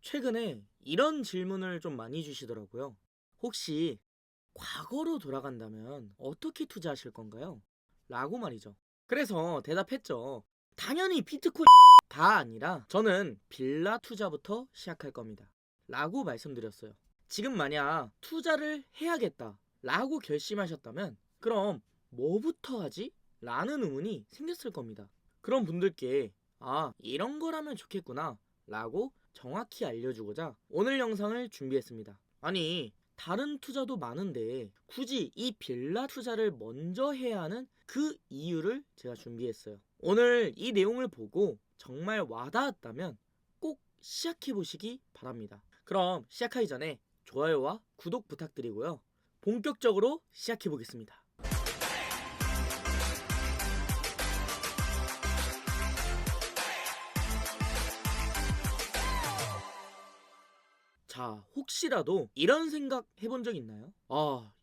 최근에 이런 질문을 좀 많이 주시더라고요. 혹시 과거로 돌아간다면 어떻게 투자하실 건가요? 라고 말이죠. 그래서 대답했죠. 당연히 비트코인 다 아니라 저는 빌라 투자부터 시작할 겁니다. 라고 말씀드렸어요. 지금 만약 투자를 해야겠다 라고 결심하셨다면 그럼 뭐부터 하지? 라는 의문이 생겼을 겁니다. 그런 분들께 이런 거라면 좋겠구나 라고 정확히 알려주고자 오늘 영상을 준비했습니다. 아니, 다른 투자도 많은데 굳이 이 빌라 투자를 먼저 해야 하는 그 이유를 제가 준비했어요. 오늘 이 내용을 보고 정말 와닿았다면 꼭 시작해 보시기 바랍니다. 그럼 시작하기 전에 좋아요와 구독 부탁드리고요. 본격적으로 시작해 보겠습니다. 자, 혹시라도 이런 생각 해본 적 있나요?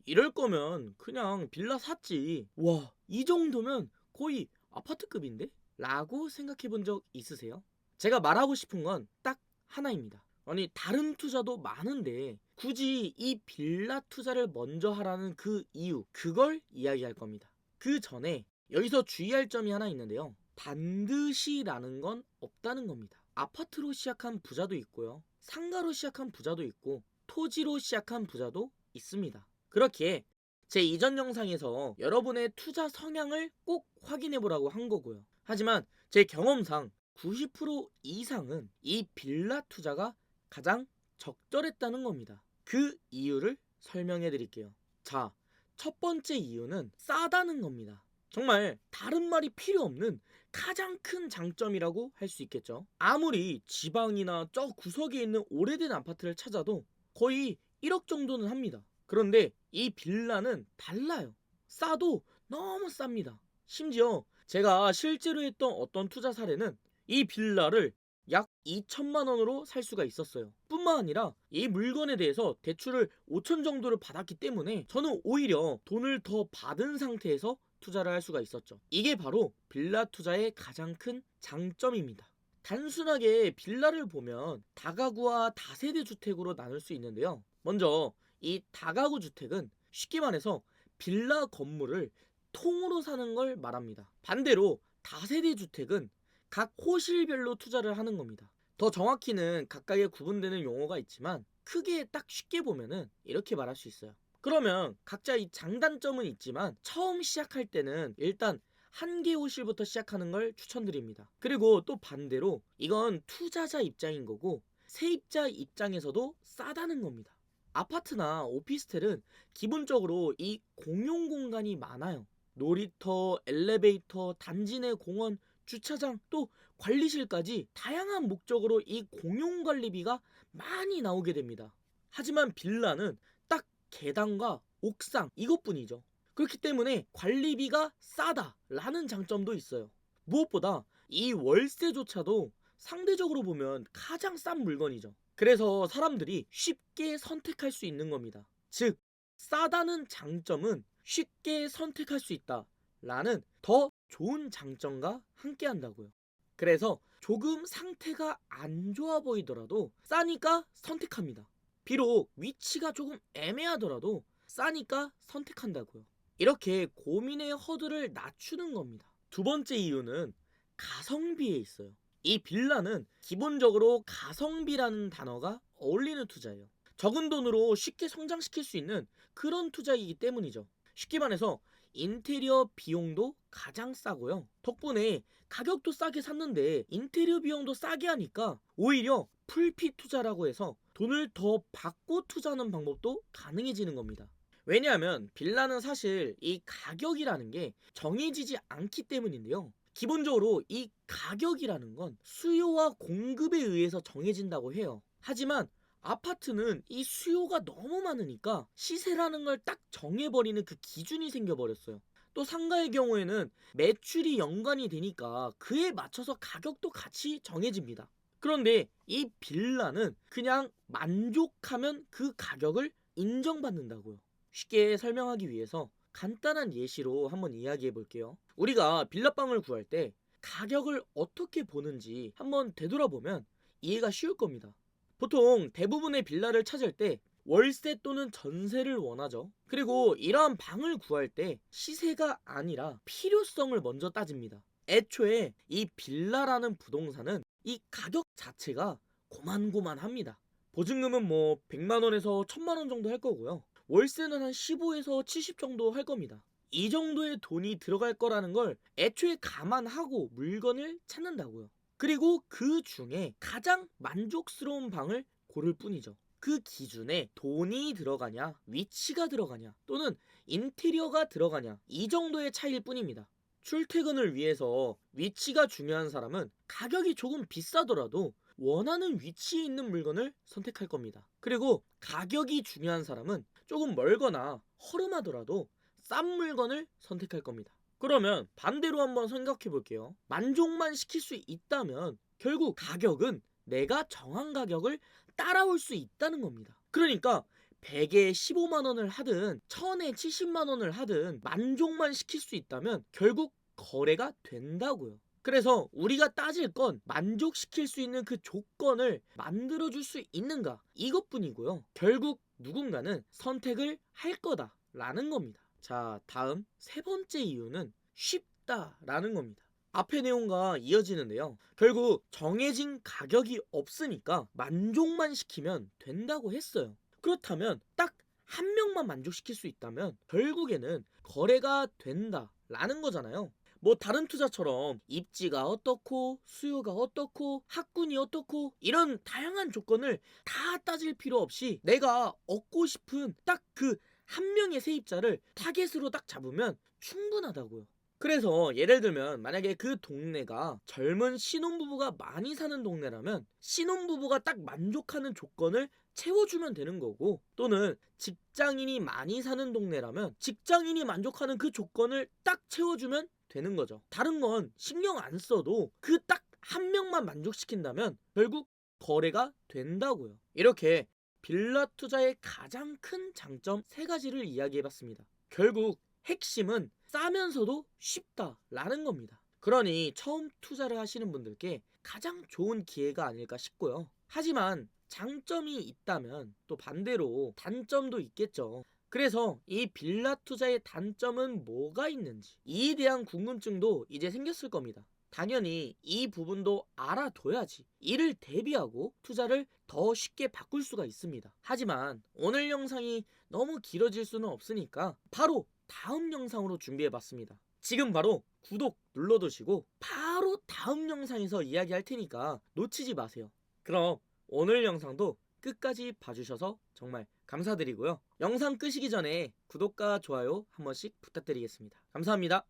이럴 거면 그냥 빌라 샀지. 와, 이 정도면 거의 아파트급인데? 라고 생각해 본 적 있으세요? 제가 말하고 싶은 건 딱 하나입니다. 아니, 다른 투자도 많은데 굳이 이 빌라 투자를 먼저 하라는 그 이유, 그걸 이야기할 겁니다. 그 전에 여기서 주의할 점이 하나 있는데요. 반드시라는 건 없다는 겁니다. 아파트로 시작한 부자도 있고요. 상가로 시작한 부자도 있고 토지로 시작한 부자도 있습니다. 그렇기에 제 이전 영상에서 여러분의 투자 성향을 꼭 확인해 보라고 한 거고요. 하지만 제 경험상 90% 이상은 이 빌라 투자가 가장 적절했다는 겁니다. 그 이유를 설명해 드릴게요. 자, 첫 번째 이유는 싸다는 겁니다. 정말 다른 말이 필요 없는 가장 큰 장점이라고 할 수 있겠죠. 아무리 지방이나 저 구석에 있는 오래된 아파트를 찾아도 거의 1억 정도는 합니다. 그런데 이 빌라는 달라요. 싸도 너무 쌉니다. 심지어 제가 실제로 했던 어떤 투자 사례는 이 빌라를 약 2천만 원으로 살 수가 있었어요. 뿐만 아니라 이 물건에 대해서 대출을 5천 정도를 받았기 때문에 저는 오히려 돈을 더 받은 상태에서 투자를 할 수가 있었죠. 이게 바로 빌라 투자의 가장 큰 장점입니다. 단순하게 빌라를 보면 다가구와 다세대 주택으로 나눌 수 있는데요. 먼저 이 다가구 주택은 쉽게 말해서 빌라 건물을 통으로 사는 걸 말합니다. 반대로 다세대 주택은 각 호실별로 투자를 하는 겁니다. 더 정확히는 각각의 구분되는 용어가 있지만 크게 딱 쉽게 보면은 이렇게 말할 수 있어요. 그러면 각자 이 장단점은 있지만 처음 시작할 때는 일단 한 개 호실부터 시작하는 걸 추천드립니다. 그리고 또 반대로 이건 투자자 입장인 거고 세입자 입장에서도 싸다는 겁니다. 아파트나 오피스텔은 기본적으로 이 공용 공간이 많아요. 놀이터, 엘리베이터, 단지 내 공원, 주차장, 또 관리실까지 다양한 목적으로 이 공용 관리비가 많이 나오게 됩니다. 하지만 빌라는 딱 계단과 옥상 이것뿐이죠. 그렇기 때문에 관리비가 싸다라는 장점도 있어요. 무엇보다 이 월세조차도 상대적으로 보면 가장 싼 물건이죠. 그래서 사람들이 쉽게 선택할 수 있는 겁니다. 즉, 싸다는 장점은 쉽게 선택할 수 있다라는 더 좋은 장점과 함께 한다고요. 그래서 조금 상태가 안 좋아 보이더라도 싸니까 선택합니다. 비록 위치가 조금 애매하더라도 싸니까 선택한다고요. 이렇게 고민의 허들을 낮추는 겁니다. 두 번째 이유는 가성비에 있어요. 이 빌라는 기본적으로 가성비라는 단어가 어울리는 투자예요. 적은 돈으로 쉽게 성장시킬 수 있는 그런 투자이기 때문이죠. 쉽게 말해서 인테리어 비용도 가장 싸고요. 덕분에 가격도 싸게 샀는데 인테리어 비용도 싸게 하니까 오히려 풀피 투자라고 해서 돈을 더 받고 투자하는 방법도 가능해지는 겁니다. 왜냐하면 빌라는 사실 이 가격이라는 게 정해지지 않기 때문인데요. 기본적으로 이 가격이라는 건 수요와 공급에 의해서 정해진다고 해요. 하지만 아파트는 이 수요가 너무 많으니까 시세라는 걸 딱 정해버리는 그 기준이 생겨버렸어요. 또 상가의 경우에는 매출이 연관이 되니까 그에 맞춰서 가격도 같이 정해집니다. 그런데 이 빌라는 그냥 만족하면 그 가격을 인정받는다고요. 쉽게 설명하기 위해서 간단한 예시로 한번 이야기해 볼게요. 우리가 빌라방을 구할 때 가격을 어떻게 보는지 한번 되돌아보면 이해가 쉬울 겁니다. 보통 대부분의 빌라를 찾을 때 월세 또는 전세를 원하죠. 그리고 이러한 방을 구할 때 시세가 아니라 필요성을 먼저 따집니다. 애초에 이 빌라라는 부동산은 이 가격 자체가 고만고만합니다. 보증금은 뭐 100만 원에서 1000만 원 정도 할 거고요. 월세는 한 15에서 70 정도 할 겁니다. 이 정도의 돈이 들어갈 거라는 걸 애초에 감안하고 물건을 찾는다고요. 그리고 그 중에 가장 만족스러운 방을 고를 뿐이죠. 그 기준에 돈이 들어가냐, 위치가 들어가냐, 또는 인테리어가 들어가냐, 이 정도의 차이일 뿐입니다. 출퇴근을 위해서 위치가 중요한 사람은 가격이 조금 비싸더라도 원하는 위치에 있는 물건을 선택할 겁니다. 그리고 가격이 중요한 사람은 조금 멀거나 허름하더라도 싼 물건을 선택할 겁니다. 그러면 반대로 한번 생각해 볼게요. 만족만 시킬 수 있다면 결국 가격은 내가 정한 가격을 따라올 수 있다는 겁니다. 그러니까 100에 15만 원을 하든 1000에 70만 원을 하든 만족만 시킬 수 있다면 결국 거래가 된다고요. 그래서 우리가 따질 건 만족시킬 수 있는 그 조건을 만들어줄 수 있는가, 이것뿐이고요. 결국 누군가는 선택을 할 거다라는 겁니다. 자, 다음 세 번째 이유는 쉽다라는 겁니다. 앞의 내용과 이어지는데요. 결국 정해진 가격이 없으니까 만족만 시키면 된다고 했어요. 그렇다면 딱 한 명만 만족시킬 수 있다면 결국에는 거래가 된다라는 거잖아요. 뭐 다른 투자처럼 입지가 어떻고 수요가 어떻고 학군이 어떻고 이런 다양한 조건을 다 따질 필요 없이 내가 얻고 싶은 딱 그 한 명의 세입자를 타겟으로 딱 잡으면 충분하다고요. 그래서 예를 들면 만약에 그 동네가 젊은 신혼부부가 많이 사는 동네라면 신혼부부가 딱 만족하는 조건을 채워주면 되는 거고, 또는 직장인이 많이 사는 동네라면 직장인이 만족하는 그 조건을 딱 채워주면 되는 거죠. 다른 건 신경 안 써도 그 딱 한 명만 만족시킨다면 결국 거래가 된다고요. 이렇게 빌라 투자의 가장 큰 장점 세 가지를 이야기해봤습니다. 결국 핵심은 싸면서도 쉽다라는 겁니다. 그러니 처음 투자를 하시는 분들께 가장 좋은 기회가 아닐까 싶고요. 하지만 장점이 있다면 또 반대로 단점도 있겠죠. 그래서 이 빌라 투자의 단점은 뭐가 있는지, 이에 대한 궁금증도 이제 생겼을 겁니다. 당연히 이 부분도 알아둬야지 이를 대비하고 투자를 더 쉽게 바꿀 수가 있습니다. 하지만 오늘 영상이 너무 길어질 수는 없으니까 바로 다음 영상으로 준비해봤습니다. 지금 바로 구독 눌러두시고 바로 다음 영상에서 이야기할 테니까 놓치지 마세요. 그럼 오늘 영상도 끝까지 봐주셔서 정말 감사드리고요. 영상 끄시기 전에 구독과 좋아요 한 번씩 부탁드리겠습니다. 감사합니다.